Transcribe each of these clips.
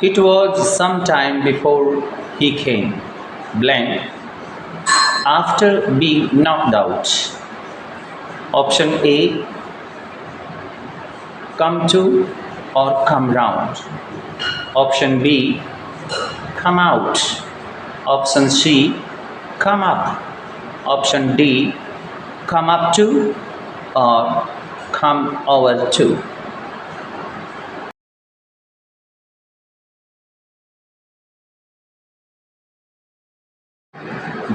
It was some time before he came, blank, after being knocked out. Option A, come to or come round. Option B, come out. Option C, come up. Option D, come up to or come over to.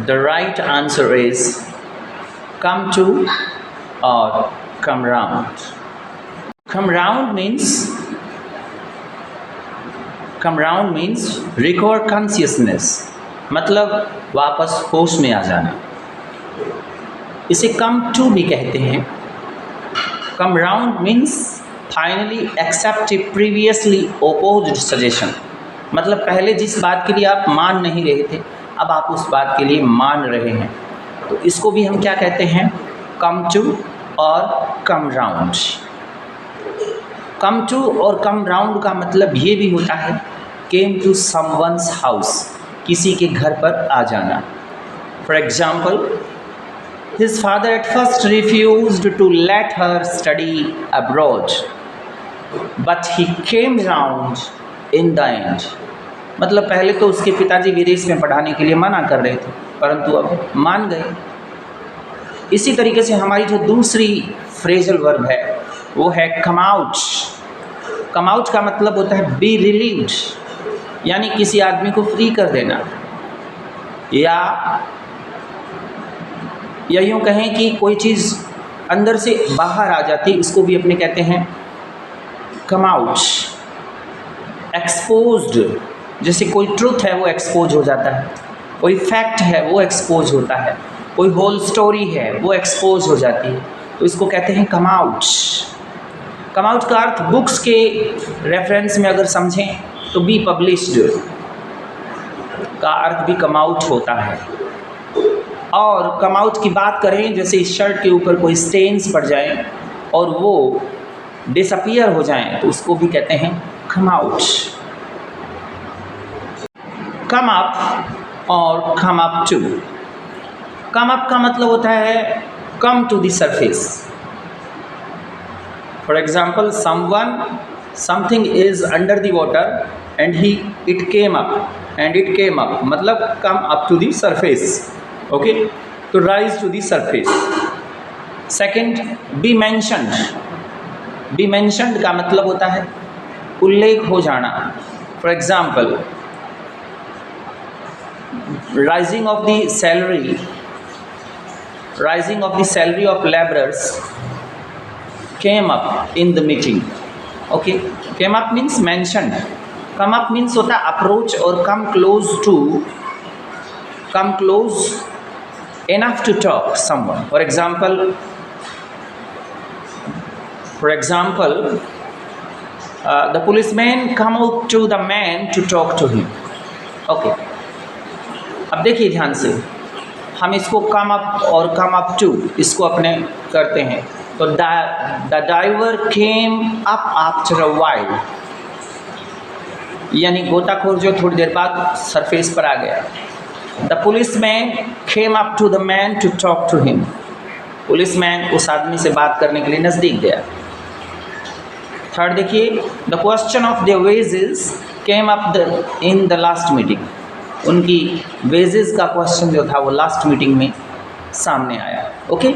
The right answer is come to or come round. Come round means recover consciousness, मतलब वापस होश में आ जाना. इसे come to भी कहते हैं. Come round means finally accept a previously opposed suggestion, मतलब पहले जिस बात के लिए आप मान नहीं रहे थे अब आप उस बात के लिए मान रहे हैं. तो इसको भी हम क्या कहते हैं? come to और come round. come to और come round का मतलब ये भी होता है came to someone's house, किसी के घर पर आ जाना. For example, his father at first refused to let her study abroad, but he came round in the end. मतलब पहले तो उसके पिताजी विदेश में पढ़ाने के लिए मना कर रहे थे, परंतु अब मान गए. इसी तरीके से हमारी जो दूसरी फ्रेजल वर्ब है वो है come out. come out का मतलब होता है be relieved, यानी किसी आदमी को फ्री कर देना, या यूँ कहें कि कोई चीज़ अंदर से बाहर आ जाती, इसको भी अपने कहते हैं come out. एक्सपोज्ड, जैसे कोई ट्रुथ है वो एक्सपोज हो जाता है, कोई फैक्ट है वो एक्सपोज होता है, कोई होल स्टोरी है वो एक्सपोज हो जाती है, तो इसको कहते हैं कम आउट. कम आउट का अर्थ बुक्स के रेफरेंस में अगर समझें तो बी पब्लिश्ड का अर्थ भी कम आउट होता है. और कम आउट की बात करें, जैसे इस शर्ट के ऊपर कोई स्टेन्स पड़ जाएं और वो डिसअपियर हो जाएं तो उसको भी कहते हैं कम आउट. कम अप और come up to. Come up का मतलब होता है come to the surface. For example, something is under the water and it came up, मतलब come up to the surface. Okay, तो rise to the surface. Second, be mentioned. Be mentioned का मतलब होता है उल्लेख हो जाना. For example, rising of the salary of laborers came up in the meeting. Okay, came up means mentioned. come up means होता है approach और come close enough to talk someone. For example, the policeman come out to the man to talk to him. Okay, अब देखिए ध्यान से, हम इसको कम up और कम अप टू इसको अपने करते हैं. तो the diver came up after a while, यानी गोताखोर जो थोड़ी देर बाद सरफेस पर आ गया. The policeman came up to the man to talk to him. Policeman उस आदमी से बात करने के लिए नज़दीक गया. थर्ड देखिए, the question of the wages came up in the last meeting. उनकी वेजेस का क्वेश्चन जो था वो लास्ट मीटिंग में सामने आया. ओके,